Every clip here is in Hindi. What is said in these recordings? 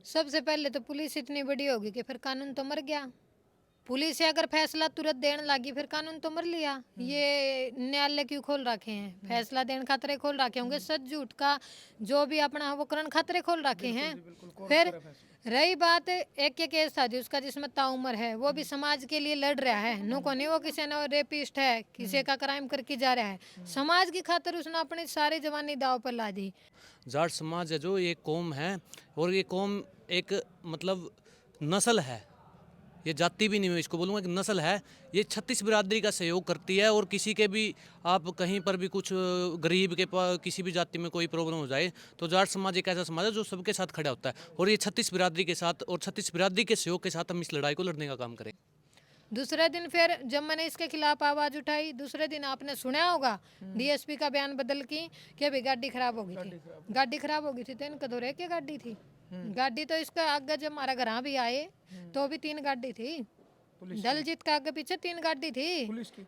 सबसे पहले तो पुलिस इतनी बड़ी होगी कि फिर कानून तो मर गया। पुलिस से अगर फैसला तुरंत देने लगी फिर कानून तो मर लिया। ये न्यायालय क्यों खोल रखे हैं? फैसला देने खातरे खोल रखे होंगे। सच झूठ का जो भी अपना है वो करण खातरे खोल रखे हैं। फिर रही बात एक के केस था जिसका जिसमें ताउम्र है, वो भी समाज के लिए लड़ रहा है। नु को नहीं वो किसी ने रेपिस्ट है, किसी का क्राइम करके जा रहा है। समाज की खातर उसने अपनी सारी जवानी दाव पर ला दी। जाट समाज है जो ये कौम है, और ये कौम एक मतलब नस्ल है, ये जाति भी नहीं, मैं इसको बोलूँगा कि नस्ल है। ये 36 बिरादरी का सहयोग करती है, और किसी के भी आप कहीं पर भी कुछ गरीब के किसी भी जाति में कोई प्रॉब्लम हो जाए तो जाट समाज एक ऐसा समाज है जो सबके साथ खड़ा होता है, और ये 36 बिरादरी के साथ और 36 बिरादरी के सहयोग के साथ हम इस लड़ाई को लड़ने का काम करें। दूसरे दिन फिर जब मैंने इसके खिलाफ आवाज उठाई, दूसरे दिन आपने सुना होगा डीएसपी का बयान बदल कि अभी गाड़ी खराब हो गई थी। गाड़ी खराब हो गई थी तो इनका दौरे की गाड़ी थी। गाड़ी तो इसका आगे जब हमारा घर भी आए तो भी 3 गाड़ी थी। दलजीत का आगे पीछे 3 गाड़ी थी।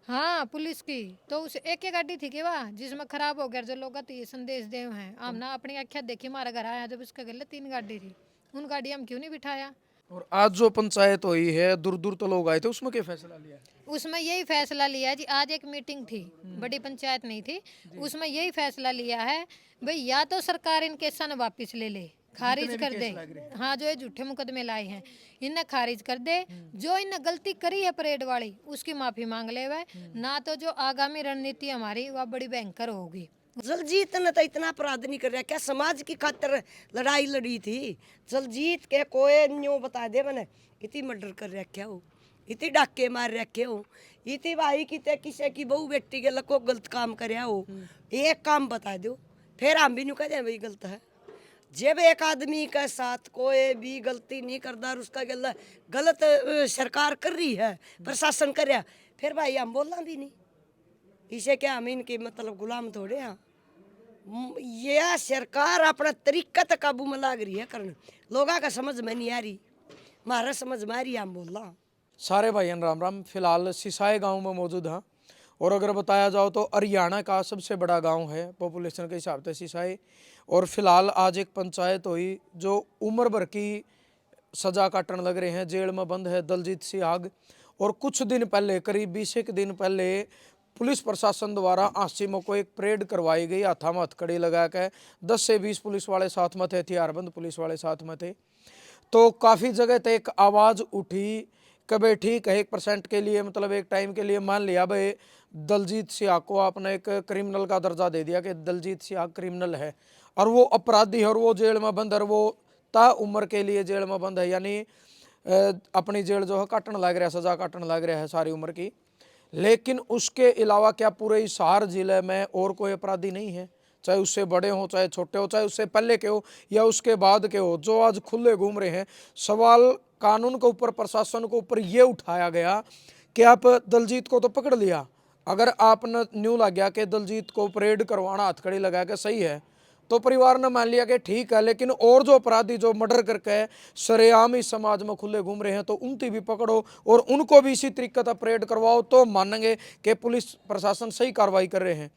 हाँ पुलिस की। तो उस एक ही गाड़ी थी कि वाह जिसमें खराब हो गया, जो लोग ये संदेश दे हैं हम ना अपनी आँखें देखी, हमारा घर आया जब उसके गले 3 गाड़ी थी। उन गाड़ी हम क्यों नहीं बिठाया? और आज जो पंचायत हुई है, दूर दूर तो लोग आए थे, उसमें क्या फैसला लिया है? उसमें यही फैसला लिया जी। आज एक मीटिंग थी, बड़ी पंचायत नहीं थी, उसमें यही फैसला लिया है भाई या तो सरकार इन केसा ने वापिस ले ले, खारिज कर दे। हाँ जो ये झूठे मुकदमे लाए हैं इन्हें खारिज कर दे। जो इन्हें गलती करी है परेड वाली उसकी माफी मांग ले वह, ना तो जो आगामी रणनीति हमारी वह बड़ी भयंकर होगी। जलजीत ने तो इतना अपराध नहीं कर रहा, क्या समाज की खातिर लड़ाई लड़ी थी। जलजीत के कोई न्यू बता दे मैंने इतनी मर्डर कर रखे हो, इतनी डाके मार रखे हो, इतनी भाई किते किसी की बहू बेटी के लको गलत काम करया हो, एक काम बता दो फिर हम भी नहीं कह भाई गलत है। जब एक आदमी के साथ कोई भी गलती नहीं करता और उसका गलत सरकार कर रही है, प्रशासन कर रहा, फिर भाई हम बोलना भी नहीं। इसे क्या हम इनके मतलब गुलाम थोड़े हैं। यह सरकार अपना तरीका तक काबू में लाग रही है करने, लोगों का समझ में नहीं आ रही, हमारा समझ में आ रही है हम बोलना। सारे भाइयों राम राम। फिलहाल सिसाई गांव में मौजूद हैं, और अगर बताया जाओ तो हरियाणा का सबसे बड़ा गांव है पॉपुलेशन के हिसाब से सिसाई। और फिलहाल आज एक पंचायत हुई जो उम्र भर की सजा काटने लग रहे हैं, जेल में बंद है दलजीत सिंह। और कुछ दिन पहले, करीब 20 एक दिन पहले, पुलिस प्रशासन द्वारा आसिमों को एक परेड करवाई गई, हाथा में हथकड़ी लगा के 10 से 20 पुलिस वाले साथ में थे, हथियारबंद पुलिस वाले साथ में थे। तो काफ़ी जगह तक एक आवाज़ उठी कि ठीक है 1% के लिए, मतलब एक टाइम के लिए मान लिया भाई दलजीत सिंह को आपने एक क्रिमिनल का दर्जा दे दिया कि दलजीत सिंह क्रिमिनल है और वो अपराधी है और वो जेल में बंद है, और वो ता उम्र के लिए जेल में बंद है, यानी अपनी जेल जो है काटने लग रहा है, सजा काटने लग रहा है सारी उम्र की। लेकिन उसके अलावा क्या पूरे हिसार जिले में और कोई अपराधी नहीं है, चाहे उससे बड़े हो, चाहे छोटे हो, चाहे उससे पहले के हो या उसके बाद के हो, जो आज खुले घूम रहे हैं? सवाल कानून के ऊपर, प्रशासन के ऊपर ये उठाया गया कि आप दलजीत को तो पकड़ लिया, अगर आपने न्यू लग गया कि दलजीत को परेड करवाना हथकड़ी लगा के सही है, तो परिवार ने मान लिया कि ठीक है, लेकिन और जो अपराधी जो मर्डर करके सरेआम इस समाज में खुले घूम रहे हैं तो उनकी भी पकड़ो और उनको भी इसी तरीके का परेड करवाओ, तो मानेंगे कि पुलिस प्रशासन सही कार्रवाई कर रहे हैं।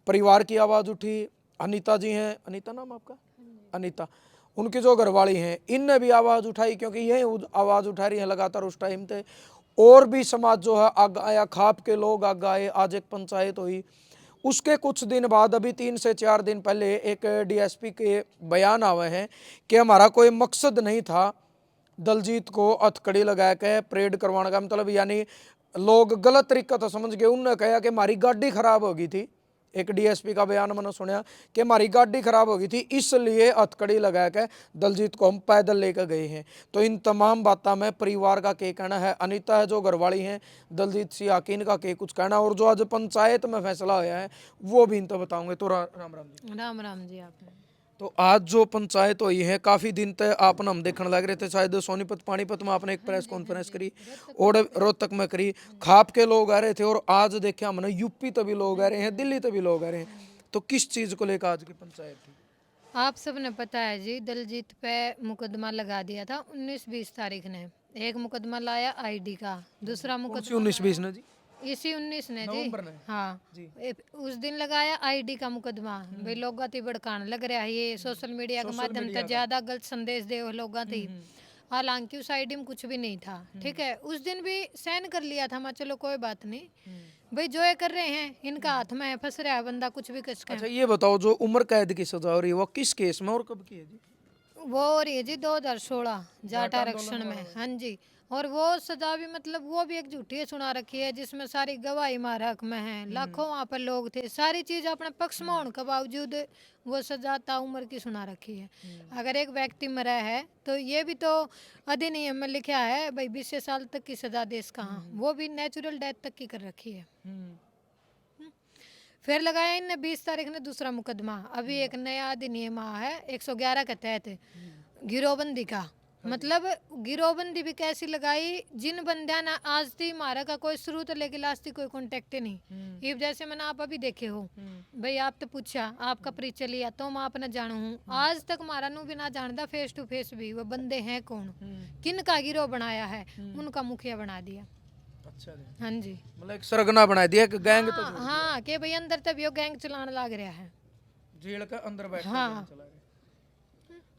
परिवार की आवाज़ उठी। अनीता जी हैं, अनीता नाम आपका? अनीता, उनकी जो घरवाली हैं, इनने भी आवाज़ उठाई, क्योंकि यही आवाज़ उठा रही हैं लगातार उस टाइम पे। और भी समाज जो है आग आया, खाप के लोग आग आए। आज एक पंचायत हुई, उसके कुछ दिन बाद, अभी 3 से 4 दिन पहले, एक डीएसपी के बयान आए हैं कि हमारा कोई मकसद नहीं था दलजीत को हथकड़ी लगा के परेड करवाने का, मतलब यानी लोग गलत तरीका तो समझ गए। उन्होंने कहा कि हमारी गाड़ी खराब हो गई थी, एक डीएसपी का बयान मैंने सुना कि हमारी गाड़ी खराब हो गई थी इसलिए हथकड़ी लगा के दलजीत को हम पैदल लेकर गए हैं। तो इन तमाम बातों में परिवार का क्या कहना है? अनीता है जो घरवाली हैं दलजीत सिंह की, इनका क्या कुछ कहना, और जो आज पंचायत में फैसला होया है वो भी इनको बताऊंगे। तो राम राम जी। राम राम जी। आपने तो आज जो पंचायत हुई है, काफी दिन तक आपने हम देखने लग रहे थे, शायद सोनीपत पानीपत में आपने एक प्रेस कॉन्फ्रेंस करी और रोहतक में करी, खाप के लोग आ रहे थे, और आज देखा हमने यूपी तभी लोग आ रहे हैं, दिल्ली तभी लोग आ रहे हैं। तो किस चीज को लेकर आज की पंचायत थी? आप सबने पता है जी, दलजीत पे मुकदमा लगा दिया था 19-20 तारीख ने। एक मुकदमा लाया आईडी का, दूसरा कौन सी मुकदमा 19-20 ने जी? इसी 19 ने जी। नवंबर ने? हाँ जी। उस दिन लगाया आईडी का मुकदमा भाई लोग भड़काने लग रहा है, ये सोशल मीडिया के माध्यम से ज्यादा गलत संदेश दे लोग थी। हालांकि उस आईडी में कुछ भी नहीं था, ठीक है। उस दिन भी साइन कर लिया था मैं, चलो कोई बात नहीं भाई, जो ये कर रहे हैं इनका हाथ में है, फंस रहा है बंदा कुछ भी कर सके। अच्छा ये बताओ, जो उम्र कैद की सजा हो रही है वो किस केस में और कब की है जी? वो हो रही है जी 2016 जाट आरक्षण में, हाँ जी। और वो सजा भी मतलब वो भी एक झूठी सुना रखी है, जिसमें सारी गवाही हमारे हक में है, लाखों वहाँ पर लोग थे, सारी चीज अपने पक्ष में होने के बावजूद वो सजा ताउम्र की सुना रखी है। अगर एक व्यक्ति मरा है तो ये भी तो अधिनियम में लिखा है भाई 20 साल तक की सजा देश कहाँ, वो भी नेचुरल डेथ तक की कर रखी है। फिर लगाया इनने 20 तारीख ने दूसरा मुकदमा, अभी एक नया अधिनियम आया है 111 के तहत गिरोहबंदी का। मतलब गिरोहबंदी भी कैसी लगाई, जिन बंदिया ना आज थी हमारा का कोई शुरू तो लेके लास्ट कोई कॉन्टेक्ट नहीं। ये जैसे मैंने आप अभी देखे हो भाई, आप तो पूछा आपका परिचय लिया तो मैं आप न जानू हूँ, आज तक हमारा नू भी ना जानता फेस टू फेस भी वो बंदे हैं कौन, किन का गिरोह बनाया है, उनका मुखिया बना दिया। अच्छा जी। हाँ जी, मतलब एक सरगना बना दिया कि गैंग तो हाँ के भाई अंदर तभी वो गैंग चलाने लग रहा है। जेल के अंदर बैठ हाँ। के चला गया।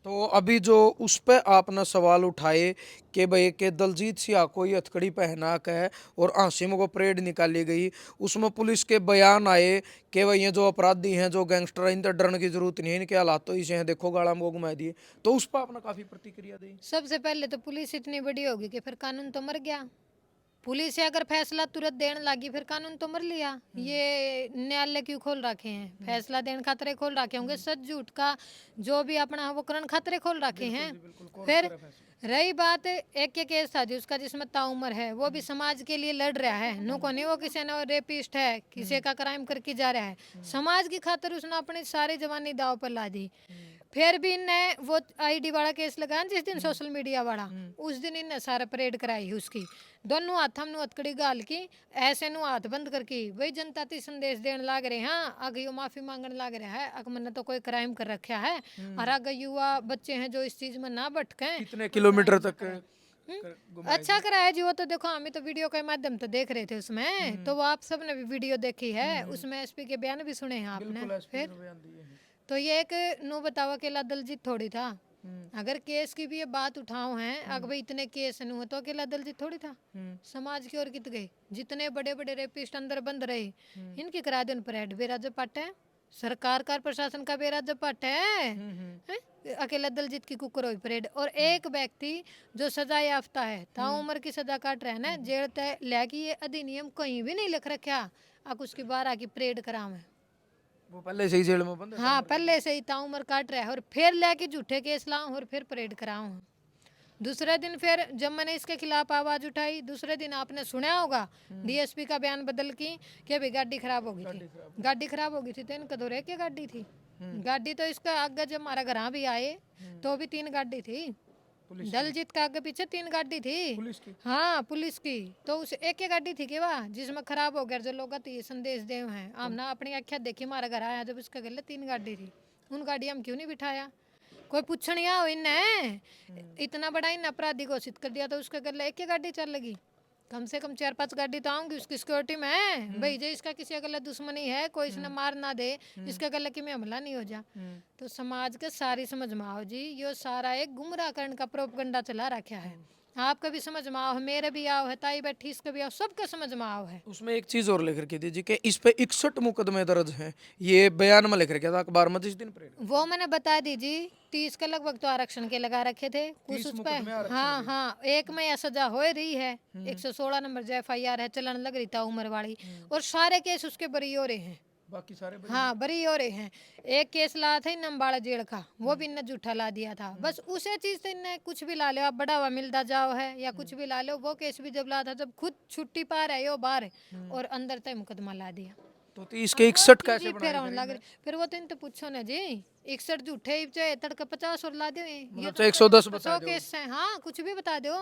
तो अभी जो उस पे आपने सवाल उठाए कि भाई के दलजीत सिंह को ये हथकड़ी पहना के और आसिम को परेड निकाली गई, उसमें पुलिस के बयान आए कि भाई ये जो अपराधी हैं, जो गैंगस्टर हैं, इनसे डरने की जरूरत नहीं है, इनके हालात तो इसे हैं, देखो गाड़ा में घुमा दिए। तो उस पर आपने काफी प्रतिक्रिया दी। सबसे पहले तो पुलिस इतनी बड़ी होगी कि फिर कानून तो मर गया। पुलिस से अगर फैसला तुरंत देने लगी फिर कानून तो मर लिया। ये न्यायालय क्यों खोल रखे हैं, फैसला देने खातरे खोल रखे होंगे, सच झूठ का जो भी अपना वो करण खातरे खोल रखे हैं। फिर रही बात एक केस था जिसका जिसमें ताउम्र है, वो भी समाज के लिए लड़ रहा है, नो को नहीं वो किसी ने रेपिस्ट है, किसी का क्राइम करके जा रहा है, समाज की खातर उसने अपनी सारी जवानी दाव पर ला दी। फिर भी इनने वो आईडी वाला केस लगाया जिस दिन सोशल मीडिया वाला, उस दिन इनने सारा परेड कराई उसकी, दोनों हाथ हम हथकड़ी गाल की, ऐसे नु हाथ बंद करके वही जनता ती संदेश देने लग रहे हैं। अगर यो माफी मांगने लग रहा है, अगर मैंने तो कोई क्राइम कर रखा है, और अगर युवा बच्चे हैं जो इस चीज में ना भटके। कितने किलोमीटर तक अच्छा कराया जी, वो तो देखो हमें तो वीडियो के माध्यम तो देख रहे थे उसमें, तो वो आप सब ने भी वीडियो देखी है, उसमें एसपी के बयान भी सुने हैं आपने। फिर तो ये एक नो बताओ अकेला दलजीत थोड़ी था, अगर केस की भी ये बात उठाओ हैं, अगर भाई इतने केस नहीं हुए तो अकेला दलजीत थोड़ी था। समाज की ओर कित गए, जितने बड़े बड़े रेपिस्ट अंदर बंद रहे, इनकी करा दिन परेड बेराज पट है, सरकार का प्रशासन का बेराज पट है, अकेला दलजीत की कुकर हुई परेड। और एक व्यक्ति जो सजा याफ्ता है, ताउम्र की सजा काट रहा है ना, जेल तय लेके, ये अधिनियम कहीं भी नहीं लिख रखा अब उसकी 12 की परेड कराम है, वो पहले से ही जेल में बंद है। हाँ पहले से ही ताउम्र काट रहा है, और फिर लेके झूठे केस लाऊं और फिर परेड कराऊं। दूसरे दिन फिर जब मैंने इसके खिलाफ आवाज उठाई, दूसरे दिन आपने सुना होगा डीएसपी का बयान बदल की कि भाई गाड़ी खराब हो गई थी, गाड़ी खराब हो गई थी तो इनका तो रह के गाड़ी थी, गाड़ी तो इसका आगे जब हमारा घर भी आए तो भी 3 गाड़ी थी, दलजीत का आगे पीछे 3 गाड़ी थी, पुलिस की। हाँ पुलिस की, तो उस एक ही गाड़ी थी केवा जिसमें खराब हो गया, जो लोग ये संदेश दे हैं हमने अपनी आख्या देखी, हमारा घर आया जब उसका गले 3 गाड़ी थी, उन गाड़ी हम क्यों नहीं बिठाया, कोई पूछने आओ इन्हें, इतना बड़ा इन अपराधी घोषित कर दिया तो उसके गले एक ही गाड़ी चल लगी, कम से कम 4-5 गाड़ी तो आऊंगी उसकी सिक्योरिटी में, भाई जो इसका किसी गले दुश्मनी है, कोई इसने मार ना दे, इसके गले की में हमला नहीं हो जा। तो समाज के सारी समझ में आओ जी, यो सारा एक गुमराह करण का प्रोपगंडा चला रखा है, आपका भी समझ में आओ है, मेरे भी आओ है, ताई बैठी इसका भी आओ, सबका समझ में आओ है। उसमें एक चीज और लेकर के दीजिए कि इस पे 61 मुकदमे दर्ज हैं, ये बयान में लेकर के था अखबार में जिस दिन परेड। वो मैंने बता दीजिए 30 के लगभग तो आरक्षण के लगा रखे थे कुछ उस पे, हाँ हाँ एक में यह सजा हो रही है, 116 नंबर जो FIR है चलन लग रही था उम्र वाली, और सारे केस उसके बरी हो रहे हैं, बाकी सारे हाँ बरी हो रहे हैं। एक केस लाया था नंबाड़ा जेल का, वो भी इनने झूठा ला दिया था, बस उसे चीज से इनने कुछ भी ला लो, आप बढ़ावा मिलता जाओ है या कुछ भी ला लो, वो केस भी जब लाया था जब खुद छुट्टी पा रहे हो बाहर, और अंदर तक मुकदमा ला दिया। तो 30 के 61 कैसे फिर आने लग रहे, फिर वो तो इन तो पूछो ना जी, 61 झूठे चाहे तड़का 50 और ला दो, ये तो 110 बता 100 केस है, हाँ कुछ भी बता दो।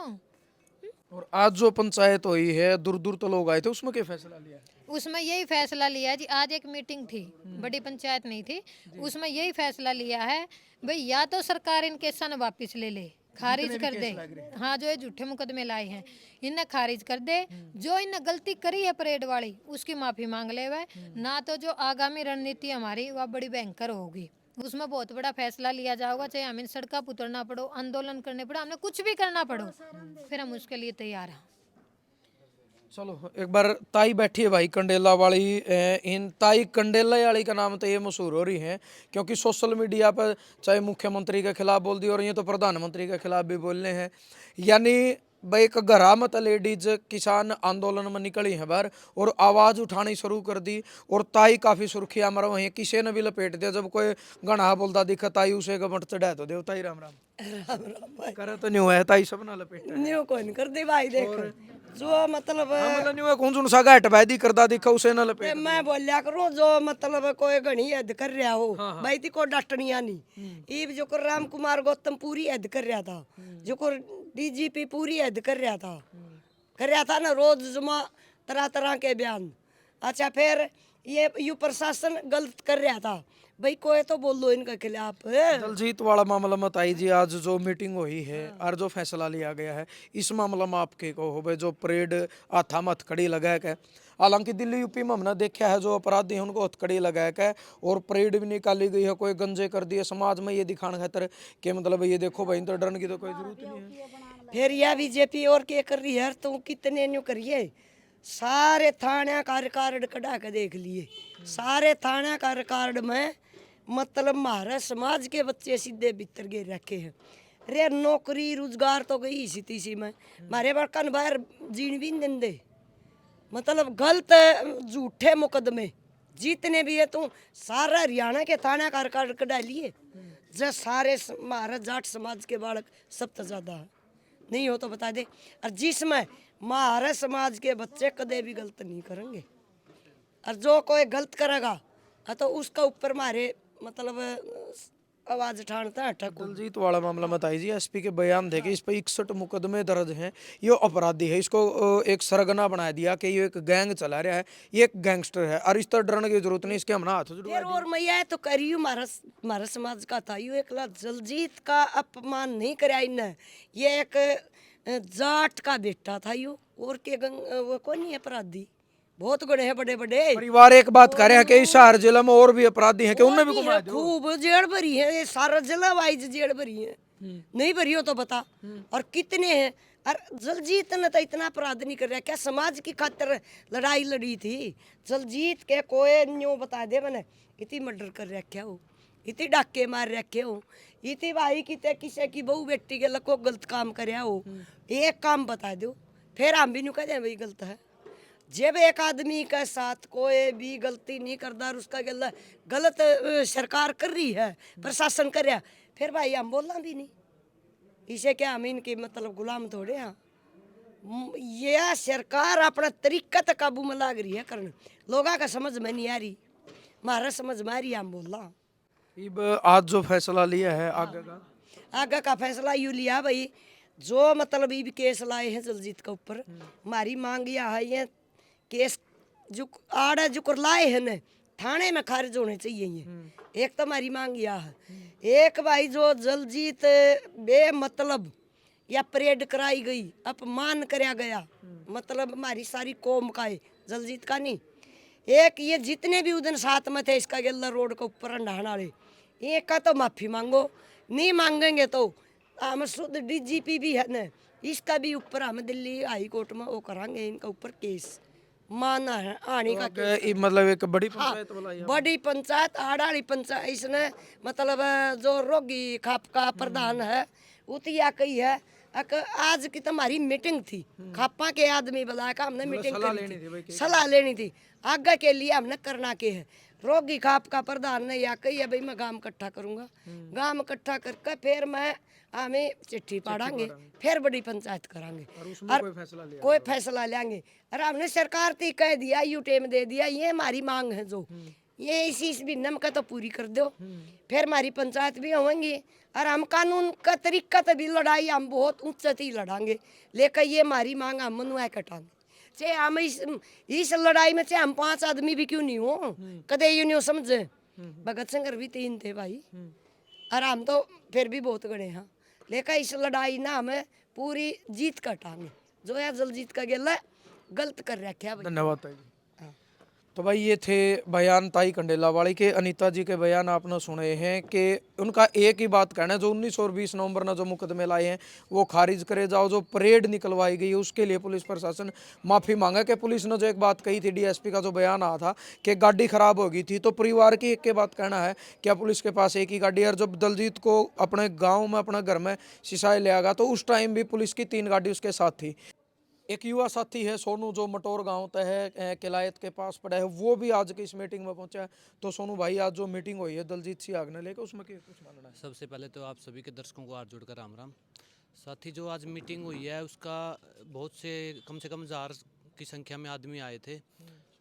और आज जो पंचायत हुई है, दूर दूर तो लोग आए थे, उसमें क्या फैसला लिया है? उसमें यही फैसला लिया जी, आज एक मीटिंग थी, बड़ी पंचायत नहीं थी, उसमें यही फैसला लिया है भाई, या तो सरकार इनके सन वापस ले ले, खारिज कर दे। हाँ, जो ये झूठे मुकदमे लाए हैं इन्हें खारिज कर दे। जो इन्हें गलती करी है परेड वाली उसकी माफी मांग ले वह, ना तो जो आगामी रणनीति हमारी वह बड़ी भयंकर होगी, उसमें बहुत बड़ा फैसला लिया जाएगा। चाहे हमें सड़क पर उतरना पड़ो, आंदोलन करने पड़ो, हमें कुछ भी करना पड़ो, फिर हम उसके लिए तैयार हैं। चलो एक बार ताई बैठी है भाई कंडेला वाली। इन ताई कंडेला वाली का नाम तो ये मशहूर हो रही है क्योंकि सोशल मीडिया पर चाहे मुख्यमंत्री के खिलाफ बोल दी और ये तो प्रधानमंत्री के खिलाफ भी बोलने हैं। यानी भाई एक घरामत लेडीज किसान आंदोलन में निकली है बार और आवाज उठानी शुरू कर दी। और ताई काफी सुर्खियां मर वही किसी ने भी लपेट दिया। जब कोई गणा बोलता दिखा ताई उसे गमट चढ़ा तो देव ताई राम राम राम राम भाई, करे तो नहीं हुआ है ताई सब ना लपेट न्यू कौन कर दे भाई, देख जो मतलब मतलब नहीं हुआ कौन सुन सा घाट बैदी करदा दिखा उसे ना लपेट। मैं बोलिया करूं जो मतलब कोई घनी हद कर रहा हो भाई ती को डटनिया नहीं। ये जो को राम कुमार गौतम पूरी हद कर रहा था, जो को डीजीपी पूरी हद कर रहा था ना, रोज जुमा तरह तरह के बयान। अच्छा फिर ये यू प्रशासन गलत कर रहा था भाई, कोई तो बोल दो इनके खिलाफ। दलजीत वाला मामला मत आई जी, आज जो मीटिंग हुई है और जो फैसला लिया गया है इस मामला में आपके को हो भाई जो परेड हाथा में हथकड़ी लगा के, हालांकि दिल्ली यूपी में हमने देखा है जो अपराधी हैं उनको हथकड़ी लगा के और परेड भी निकाली गई है। कोई गंजे कर दिए समाज में ये दिखाने खातर कि मतलब ये देखो भाई तो डरने की तो कोई जरूरत नहीं है। फिर यह बीजेपी और क्या कर रही है, तू कितने न्यू करिए। सारे थाना का रिकॉर्ड कढ़ा के देख लिए, सारे थाना का रिकॉर्ड में मतलब हमारे समाज के बच्चे सीधे भीतर गिर रखे हैं। रे नौकरी रोजगार तो गई इसी तीसी में, हमारे बड़कन बाहर जीण भी नहीं देंदे। मतलब गलत झूठे मुकदमे जितने भी है तू सारा हरियाणा के थाना का रिकॉर्ड कढ़ा लिए। जो सारे हमारे जाट समाज के बालक सबसे ज्यादा है, नहीं हो तो बता दे। और जिसमें हमारे समाज के बच्चे कदे भी गलत नहीं करेंगे, और जो कोई गलत करेगा तो उसका ऊपर मारे मतलब आवाज उठाता है। दलजीत वाला मामला मत आई जी, एसपी के बयान थे कि इस पर 61 मुकदमे दर्ज हैं, ये अपराधी है, इसको एक सरगना बना दिया कि ये एक गैंग चला रहा है, ये एक गैंगस्टर है और इस तरह डरने की जरूरत नहीं, इसके हमने हाथ जुड़वा दिए। और मैया तो करियो हमारा समाज का था यू एक दलजीत का अपमान नहीं कराया इन्हें। ये एक जाट का बेटा था यू, और के वो कौन नहीं अपराधी बहुत गणे हैं बड़े बड़े परिवार एक बात कह रहे हैं कि इस शहर जिले में और भी अपराधी हैं कि उनने भी घुमा दिया। खूब जेल भरी है, ये सारा जिला वाइज जेल भरी है, नहीं भरी हो तो बता। और कितने हैं। और दलजीत ने तो इतना अपराध नहीं कर रहा, क्या समाज की खातिर लड़ाई लड़ी थी। दलजीत के कोई न्यू बता दे मैंने इतनी मर्डर कर रखे हो, इतनी डाके मार रखे हो, इतनी भाई कितने किसी की बहू बेटी के लको गलत काम कर हो। एक काम बता दो फिर हम भी नहीं कह भाई गलत है। जब एक आदमी के साथ कोई भी गलती नहीं करता और उसका गलत सरकार कर रही है, प्रशासन कर रहा, फिर भाई हम बोलना भी नहीं। इसे क्या हम इनके मतलब गुलाम थोड़े हैं। यह सरकार अपना तरीका तक काबू में लाग रही है करने, लोगों का समझ में नहीं आ रही, हमारा समझ में आ रही है हम बोलना। अब आज जो फैसला लिया है आगे का फैसला यूँ लिया भाई, जो मतलब ये भी केस लाए हैं दलजीत के ऊपर, हमारी मांग यह है ये केस जो आड़ा जो कर लाए हैं न थाने में खारिज होने चाहिए। ये एक तो हमारी मांग यह है, एक भाई जो दलजीत बे मतलब या परेड कराई गई, अपमान कराया गया, मतलब हमारी सारी कौम का है दलजीत का नहीं। एक ये जितने भी उधर साथ में थे इसका गेल्ला रोड के ऊपर अंडाने वाले, एक का तो माफी मांगो, नहीं मांगेंगे तो हम शुद्ध डीजीपी भी है न, इसका भी ऊपर हम दिल्ली हाई कोर्ट में वो करांगे, इनका ऊपर केस माना है आने का केस। मतलब एक बड़ी पंचायत वाला बड़ी पंचायत आड़ाड़ी पंचायत, इसने मतलब जो रोगी खाप का प्रधान है उतिया कही है। आज की तुम्हारी मीटिंग थी, खापा के आदमी बुलाया का हमने मीटिंग करी थी, सलाह लेनी थी आगे के लिए हमने करना के है। रोगी खाप का प्रधान ने या कही है भाई मैं गांव इकट्ठा करूंगा, गांव इकट्ठा करके फिर मैं हमें चिट्ठी पढ़ांगे, फिर बड़ी पंचायत करांगे और कोई फैसला लेंगे। और हमने सरकार थी कह दिया यू टेम दे दिया, ये हमारी मांग है जो ये इस भी नम का तो पूरी कर दो, फिर हमारी पंचायत भी होंगी और हम कानून का तरीका तो भी लड़ाई हम बहुत ऊंचे ही लड़ांगे, लेकिन ये हमारी मांग हम मनुआ कटांगे। चाहे हम इस लड़ाई में चाहे हम 5 आदमी भी क्यों नहीं हो, कदे यू नहीं हो समझे। भगत सिंह भी 3 थे भाई और हम तो फिर भी बहुत गणे हैं, लेकिन इस लड़ाई ना हमें पूरी जीत का टांगे जो है जलजीत का गेला गलत कर रखा भाई। धन्यवाद ताई जी। हाँ। तो भाई ये थे बयान ताई कंडेला वाली के। अनीता जी के बयान आपने सुने हैं कि उनका एक ही बात कहना है, जो 19 और 20 नवंबर में जो मुकदमे लाए हैं वो खारिज करे जाओ। जो परेड निकलवाई गई है उसके लिए पुलिस प्रशासन माफ़ी मांगा। कि पुलिस ने जो एक बात कही थी, डीएसपी का जो बयान आया था कि गाड़ी खराब हो गई थी, तो परिवार की एक के बात कहना है क्या पुलिस के पास एक ही गाड़ी है। और जब दलजीत को अपने गाँव में अपने घर में सिसाए ले आगा तो उस टाइम भी पुलिस की 3 गाड़ी उसके साथ थी। एक युवा साथी है सोनू, जो मटोर गांव तय किलायत के पास पड़ा है, वो भी आज की इस मीटिंग में पहुंचा है। तो सोनू भाई, आज जो मीटिंग हुई है दलजीत सिंह ने लेकर, उसमें कुछ मानना है? सबसे पहले तो आप सभी के दर्शकों को हाथ जोड़कर राम राम। साथ ही जो आज मीटिंग हुई है उसका बहुत से कम 1000 की संख्या में आदमी आए थे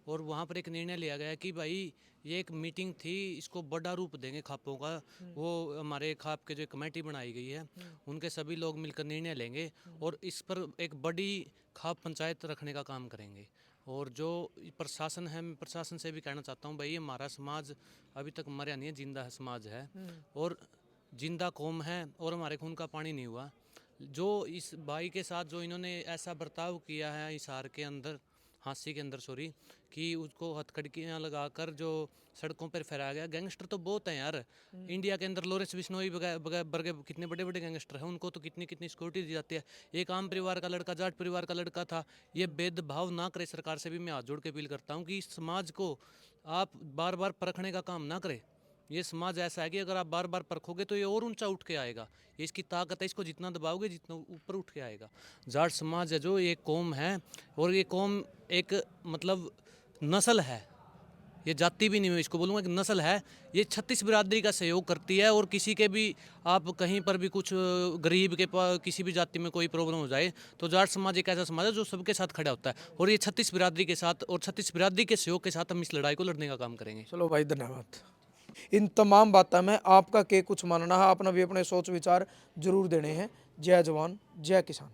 और वहाँ पर एक निर्णय लिया गया कि भाई ये एक मीटिंग थी, इसको बड़ा रूप देंगे खापों का। वो हमारे खाप के जो कमेटी बनाई गई है उनके सभी लोग मिलकर निर्णय लेंगे और इस पर एक बड़ी खाप पंचायत रखने का काम करेंगे। और जो प्रशासन है, मैं प्रशासन से भी कहना चाहता हूँ भाई, हमारा समाज अभी तक मरा नहीं है, जिंदा है समाज है और जिंदा कौम है और हमारे खून का पानी नहीं हुआ। जो इस भाई के साथ जो इन्होंने ऐसा बर्ताव किया है हिसार के अंदर, हांसी के अंदर सॉरी, कि उसको हथकड़ियाँ लगाकर जो सड़कों पर फहराया गया। गैंगस्टर तो बहुत हैं यार इंडिया के अंदर, लॉरेंस बिश्नोई वर्गे कितने बड़े बड़े गैंगस्टर हैं, उनको तो कितनी कितनी सिक्योरिटी दी जाती है। एक आम परिवार का लड़का, जाट परिवार का लड़का था। ये भेदभाव ना करे। सरकार से भी मैं हाथ जोड़ के अपील करता हूँ कि इस समाज को आप बार बार परखने का काम ना करें। ये समाज ऐसा है कि अगर आप बार बार परखोगे तो ये और ऊंचा उठ के आएगा। ये इसकी ताकत है, इसको जितना दबाओगे जितना ऊपर उठ के आएगा। जाट समाज है जो, ये कौम है और ये कौम एक मतलब नस्ल है, ये जाति भी नहीं है, इसको बोलूँगा कि नस्ल है। ये 36 बिरादरी का सहयोग करती है और किसी के भी आप कहीं पर भी कुछ गरीब के पास किसी भी जाति में कोई प्रॉब्लम हो जाए तो जाट समाज एक ऐसा समाज है जो सबके साथ खड़ा होता है और ये 36 बिरादरी के साथ और 36 बिरादरी के सहयोग के साथ हम इस लड़ाई को लड़ने का काम करेंगे। चलो भाई, धन्यवाद। इन तमाम बातों में आपका क्या कुछ मानना है? आपने भी अपने सोच विचार जरूर देने हैं। जय जवान जय किसान।